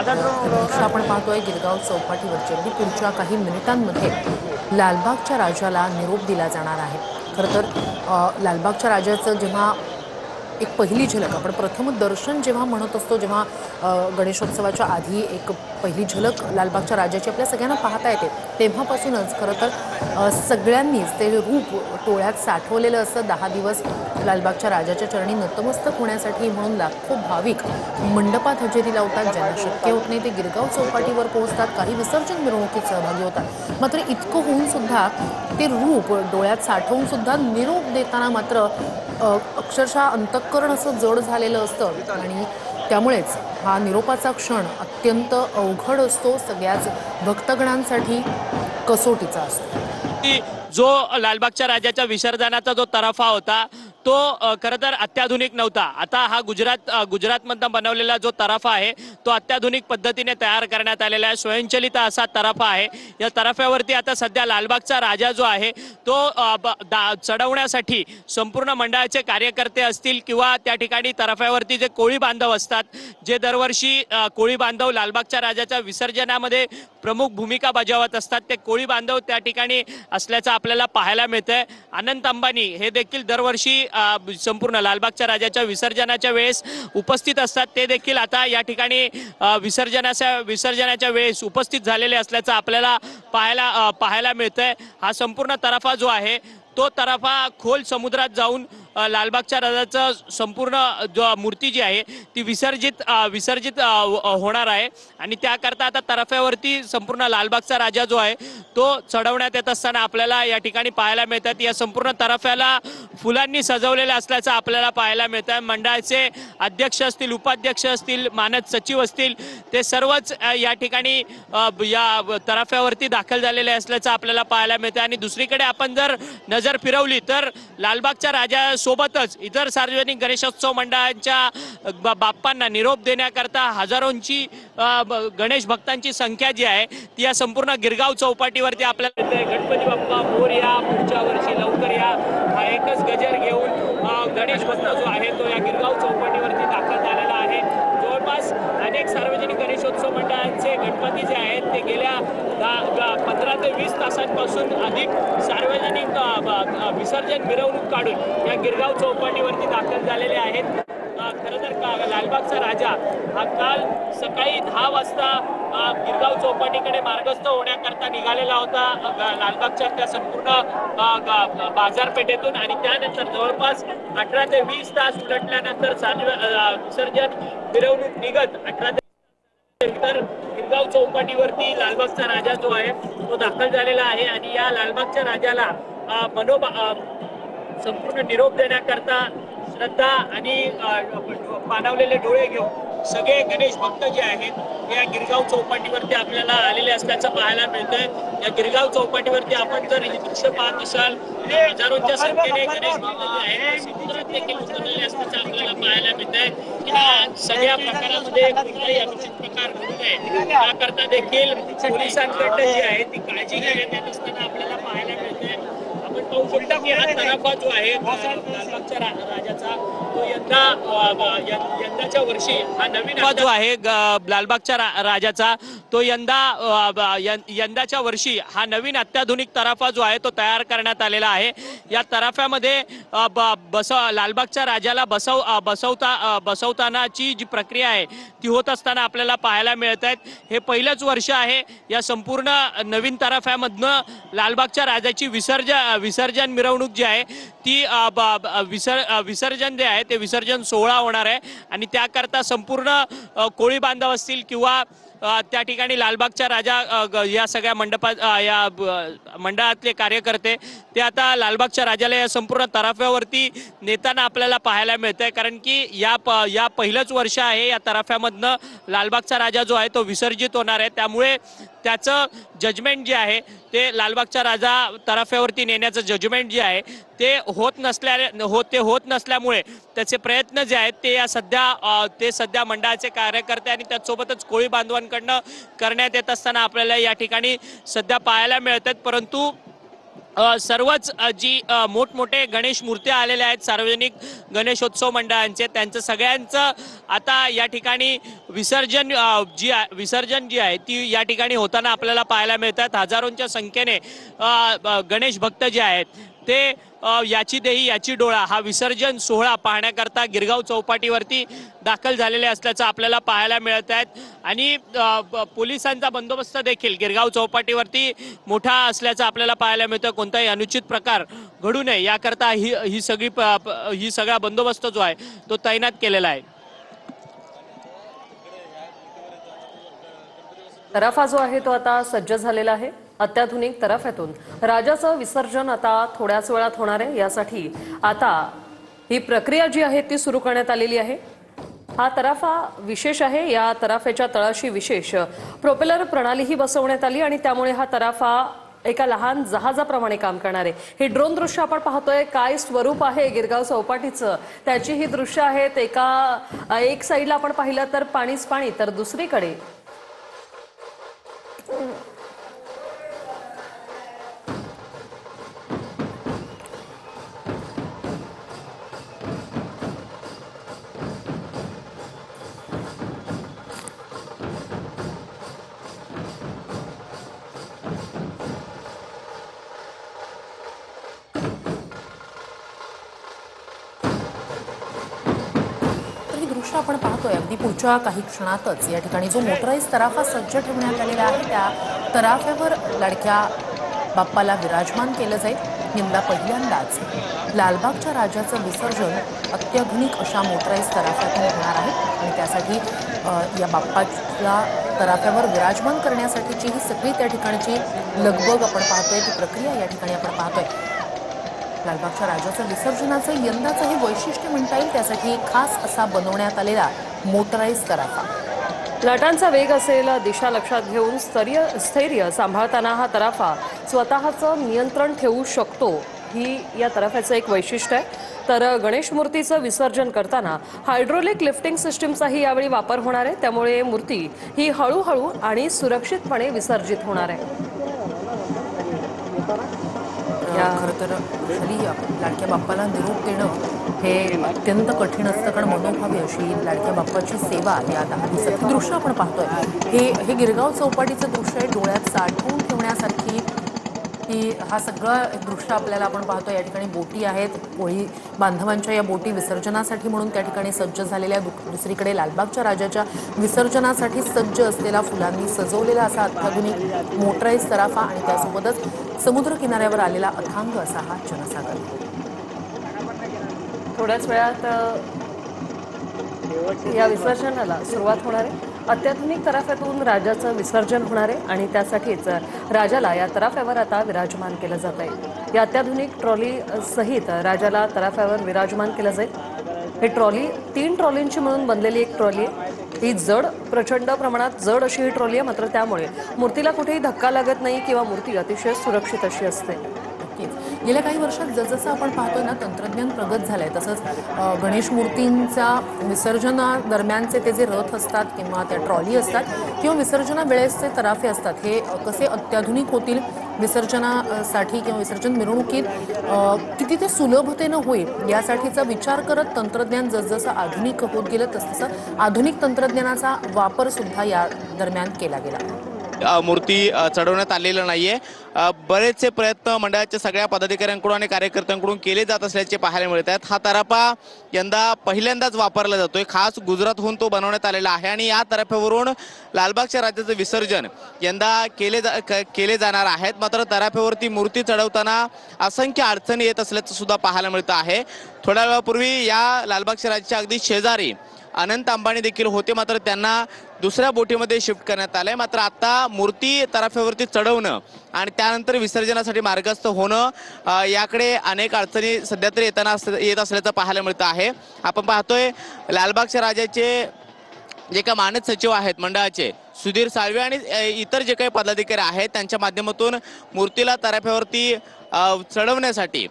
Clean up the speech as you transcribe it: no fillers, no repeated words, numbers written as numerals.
आपण पाहतोय गिरगाव चौपाटीवरची अगदी पुढच्या काही मिनिटांमध्ये लालबागच्या राजाला निरोप दिला जाणार आहे। खरं तर लालबागच्या राजाचं जेव्हा एक पहिली झलक आपण प्रथम दर्शन जेव्हा म्हणत असतो, जेव्हा गणेशोत्सवाच्या आधी एक पहिली झलक लालबागच्या राजाची आपल्या सगळ्यांना पाहता येते, तेव्हापासूनच खरं तर सगळ्यांनीच ते रूप डोळ्यात साठवलेलं असं 10 दिवस लालबागच्या राजाच्या चरणी नतमस्तक होण्यासाठी म्हणून लाखो भाविक मंडपात हजेरी लावतात। ज्यांना शक्य होत नाही ते गिरगाव चौपाटीवर पोहोचतात, काही विसर्जन मिरवणुकीत सहभागी होतात। मात्र इतकं होऊन सुद्धा ते रूप डोळ्यात साठवून सुद्धा निरोप देताना मात्र अक्षरशः अंतःकरण असं जड झालेलं असतं आणि त्यामुळेच हा निरोपाचा क्षण अत्यंत अवघड असतो, सगळ्याच भक्तगणांसाठी कसोटीचा असतो। जो लालबागच्या राजाच्या विसर्जनाचा जो तराफा होता तो खरं तर अत्याधुनिक नव्हता। आता हा गुजरातमधून बनवलेला जो तराफा आहे तो अत्याधुनिक पद्धतीने तयार करण्यात आलेला आहे, स्वयंचलित असा तराफा आहे। या तराफ्यावरती आता सध्या लालबागचा राजा जो आहे तो चढवण्यासाठी संपूर्ण मंडळाचे कार्यकर्ते असतील किंवा त्या ठिकाणी तराफ्यावरती जे कोळी बांधव असतात, जे दरवर्षी कोळी बांधव लालबागच्या राजाच्या विसर्जनामध्ये प्रमुख भूमिका बजावत असतात, ते कोळी बांधव त्या ठिकाणी असल्याचं आपल्याला पाहायला मिळतंय। अनंत अंबानी हे देखील दरवर्षी संपूर्ण लालबागच्या राजाच्या विसर्जनाच्या वेळेस उपस्थित असतात, ते देखील आता या ठिकाणी विसर्जनाच्या वेळेस उपस्थित झालेले असल्याचं आपल्याला पाहायला मिळतंय। हा संपूर्ण तराफा जो आहे तो तराफा खोल समुद्रात जाऊन लालबागच्या राजाचं संपूर्ण जो मूर्ती जी आहे ती विसर्जित होणार आहे आणि त्याकरता आता तराफ्यावरती संपूर्ण लालबागचा राजा जो आहे तो चढवण्यात येत असताना आपल्याला या ठिकाणी पाहायला मिळतात। या संपूर्ण तराफ्याला फुलांनी सजवलेलं असल्याचं आपल्याला पाहायला मिळतं। मंडळाचे अध्यक्ष असतील, उपाध्यक्ष असतील, मानद सचिव असतील, ते सर्वच या ठिकाणी या तराफ्यावरती दाखल झालेले असल्याचं आपल्याला पाहायला मिळतं। आणि दुसरीकडे आपण जर नजर फिरवली तर लालबागच्या राजा सोबतच इतर सार्वजनिक गणेशोत्सव मंडळांच्या बाप्पांना निरोप देण्याकरता हजारोंची गणेश भक्तांची संख्या जी आहे ती या संपूर्ण गिरगाव चौपाटीवरती आपल्याला गणपती बाप्पा मोरया, पुढच्या वर्षी लवकर या, हा एकच गजर घेऊन गणेश भक्त जो आहे तो या गिरगाव चौपाटीवरती दाखल झालेला आहे। जवळपास अनेक सार्वजनिक गणेशोत्सव मंडळांचे गणपती जे आहेत ते गेल्या 15 ते 20 तासांपासून अधिक सार्वजनिक विसर्जन मिरवणूक काढून या गिरगाव चौपाटीवरती दाखल झालेले आहेत। खरं तर लालबागचा राजा हा काल सकाळी 10 वाजता गिरगाव चौपाटीकडे मार्गस्थ होण्याकरता निघालेला होता लालबागच्या त्या संपूर्ण बाजारपेठेतून आणि त्यानंतर जवळपास 18 ते 20 तास उलटल्यानंतर विसर्जन मिरवणूक निघत 18 तर गिरगाव चौपाटीवरती लालबागचा राजा जो आहे तो दाखल झालेला आहे आणि या लालबागच्या राजाला संपूर्ण निरोप देण्याकरता श्रद्धा आणि पाणावलेले डोळे घेऊन सगळे गणेश भक्त जे आहेत ते या गिरगाव चौपाटीवरती आपल्याला आलेले असल्याचं पाहायला मिळतंय। या गिरगाव चौपाटीवरती आपण जर हे दृश्य पाहत असाल हजारोंच्या संख्येने गणेश भक्त जे आहेत समुद्रात देखील उतरलेले असल्याचं आपल्याला पाहायला मिळतंय। या सगळ्या प्रकारामध्ये कुठलाही अनुचित प्रकार घडू नये त्याकरता देखील पोलिसांकडनं जी आहे ती काळजी घेण्यात येत असताना आपल्याला पाहायला मिळतंय। आपण पाहू शकता की हा तराफा जो आहे लालबागच्या राजाचा तो यंदाच्या वर्षी हा नवीन जो आहे लालबागच्या राजाचा तो यंदाच्या वर्षी हा नवीन अत्याधुनिक तराफा जो आहे तो तयार करण्यात आलेला आहे। या तराफ्यामध्ये लालबागच्या राजाला बसवतानाची जी प्रक्रिया आहे ती होत असताना आपल्याला पाहायला मिळत आहेत। हे पहिलंच वर्ष आहे या संपूर्ण नवीन तराफ्यामधनं लालबागच्या राजाची विसर्जन मिरवणूक जी आहे ती विसर्जन जे आहे ते विसर्जन सोहळा होणार आहे आणि त्याकरता संपूर्ण कोळी बांधव असतील किंवा त्या ठिकाणी लालबागच्या राजा या सगळ्या या मंडळातले कार्यकर्ते ते आता लालबागच्या राजाला या संपूर्ण तराफ्यावरती नेताना आपल्याला पाहायला मिळतंय। कारण की या पहिलंच वर्ष आहे या तराफ्यामधनं लालबागचा राजा जो आहे तो विसर्जित होणार आहे, त्यामुळे त्याचं जजमेंट जे आहे ते लालबागचा राजा तराफ्यावरती नेण्याचं जजमेंट जे आहे ते होत नसल्यामुळे त्याचे प्रयत्न जे आहेत ते सध्या मंडळाचे कार्यकर्ते आणि त्यासोबतच कोळी बांधवांकडनं करण्यात येत असताना आपल्याला या ठिकाणी सध्या पाहायला मिळतात। परंतु सर्वच जी मोठमोठे गणेश मूर्त्या आलेल्या आहेत सार्वजनिक गणेशोत्सव मंडळांचे, त्यांचं सगळ्यांचं आता या ठिकाणी विसर्जन विसर्जन जी आहे ती या ठिकाणी होताना आपल्याला पाहायला मिळतात। हजारोंच्या संख्येने गणेश भक्त जे आहेत ते याची देही याची डोळा हा विसर्जन सोहळा पाहण्याकरता गिरगाव चौपाटीवरती दाखल झालेले असल्याचं आपल्याला पाहायला मिळत आहेत। आणि पोलिसांचा बंदोबस्त देखील गिरगाव चौपाटीवरती मोठा असल्याचं आपल्याला पाहायला मिळतं। कोणताही अनुचित प्रकार घडू नये याकरता ही सगळा बंदोबस्त जो आहे तो तैनात केलेला आहे। तराफा जो आहे तो आता सज्ज झालेला आहे। अत्याधुनिक तराफ्यातून राजाचं विसर्जन आता थोड्याच वेळात होणार आहे। यासाठी आता ही प्रक्रिया जी आहे ती सुरू करण्यात आलेली आहे। हा तराफा विशेष आहे। या तराफ्याच्या तळाशी विशेष प्रोपेलर प्रणालीही बसवण्यात आली आणि त्यामुळे हा तराफा एका लहान जहाजाप्रमाणे काम करणार आहे। हे ड्रोन दृश्य आपण पाहतोय। काय स्वरूप आहे गिरगाव चौपाटीचं त्याची ही दृश्य आहेत। एक साईडला आपण पाहिलं तर पाणीच पाणी, तर दुसरीकडे दृश्य आपण पाहतोय अगदी पुढच्या काही क्षणातच या ठिकाणी जो मोटराईज तराफा सज्ज ठेवण्यात आलेला आहे त्या तराफ्यावर लाडक्या बाप्पाला विराजमान केलं जाईल। यंदा पहिल्यांदाच लालबागच्या राजाचं विसर्जन अत्याधुनिक अशा मोटराईज तराफ्यातून होणार आहे आणि त्यासाठी या बाप्पाच्या तराफ्यावर विराजमान करण्यासाठीची ही सगळी त्या ठिकाणची लगबग आपण पाहतोय, ती प्रक्रिया या ठिकाणी आपण पाहतोय। लालबागच्या राजाचं विसर्जनाचं यंदाचं हे वैशिष्ट्य म्हणता येईल, त्यासाठी खास असा बनवण्यात आलेला मोटराईज तराफा। लाटांचा वेग असेल, दिशा लक्षात घेऊन स्थैर्य सांभाळताना हा तराफा स्वतःचं नियंत्रण ठेवू शकतो, ही या तराफ्याचं एक वैशिष्ट्य आहे। तर गणेश मूर्तीचं विसर्जन करताना हायड्रोलिक लिफ्टिंग सिस्टीमचाही यावेळी वापर होणार आहे, त्यामुळे मूर्ती ही हळूहळू आणि सुरक्षितपणे विसर्जित होणार आहे। खरं तर लाडक्या बाप्पाला निरोप देणं हे अत्यंत कठीण असतं, कारण मनोभावी अशी लाडक्या बाप्पाची सेवा या 10 दिवसात दृश्य आपण पाहतोय। हे गिरगाव चौपाटीचं दृश्य आहे, डोळ्यात साठवून ठेवण्यासारखी की हा सगळं दृश्य आपल्याला आपण पाहतोय। या ठिकाणी बोटी आहेत, कोळी बांधवांच्या या बोटी विसर्जनासाठी म्हणून त्या ठिकाणी सज्ज झालेल्या। दुसरीकडे लालबागच्या राजाच्या विसर्जनासाठी सज्ज असलेला फुलांनी सजवलेला असा अत्याधुनिक मोटराईज तराफा आणि त्यासोबतच समुद्र किनाऱ्यावर आलेला अथांग असा हा जनसागर। थोड्याच वेळात या विसर्जनाला सुरुवात होणार आहे। अत्याधुनिक तराफ्यातून राजाचं विसर्जन होणार आहे आणि त्यासाठीच राजाला या तराफ्यावर आता विराजमान केलं जात आहे। या अत्याधुनिक ट्रॉली सहित राजाला तराफ्यावर विराजमान केलं जाईल। ही ट्रॉली 3 ट्रॉलींची मिळून बनलेली एक ट्रॉली आहे। ही जड, प्रचंड प्रमाणात जड अशी ही ट्रॉली आहे, मात्र त्यामुळे मूर्तीला कुठेही धक्का लागत नाही किंवा मूर्ती अतिशय सुरक्षित अशी असते। गेल्या काही वर्षात जसजसं आपण पाहतोय ना तंत्रज्ञान प्रगत झालंय, तसंच गणेश मूर्तींच्या विसर्जनादरम्यानचे ते जे रथ असतात किंवा त्या ट्रॉली असतात किंवा विसर्जना वेळेसचे तराफे असतात, हे कसे अत्याधुनिक होतील विसर्जनासाठी किंवा विसर्जन मिरवणुकीत किती ते सुलभतेनं होईल यासाठीचा विचार करत तंत्रज्ञान जसजसं आधुनिक होत गेलं तसतसं आधुनिक तंत्रज्ञानाचा वापर सुद्धा या दरम्यान केला गेला। मूर्ती चढवण्यात आलेलं नाहीये। बरेचसे प्रयत्न मंडळाच्या सगळ्या पदाधिकाऱ्यांकडून आणि कार्यकर्त्यांकडून केले जात असल्याचे पाहायला मिळत आहेत। हा तराफा यंदा पहिल्यांदाच वापरला जातोय, खास गुजरातहून तो बनवण्यात आलेला आहे आणि या तराफ्यावरून लालबागच्या राजाचं विसर्जन यंदा केले जाणार आहेत। मात्र तराफ्यावरती मूर्ती चढवताना असंख्य अडचणी येत असल्याचं सुद्धा पाहायला मिळतं आहे। थोड्या वेळापूर्वी या लालबागच्या राजाच्या अगदी शेजारी अनंत अंबानी देखील होते, मात्र त्यांना दुसऱ्या बोटीमध्ये शिफ्ट करण्यात आलंय। मात्र आता मूर्ती तराफ्यावरती चढवणं आणि त्यानंतर विसर्जनासाठी मार्गस्थ होणं याकडे अनेक अडचणी सध्या तरी येत असल्याचं पाहायला मिळतं आहे। आपण पाहतोय लालबागच्या राजाचे जे काही मानद सचिव आहेत मंडळाचे सुधीर साळवे आणि इतर जे काही पदाधिकारी आहेत त्यांच्या माध्यमातून मूर्तीला तराफ्यावरती चढवण्यासाठी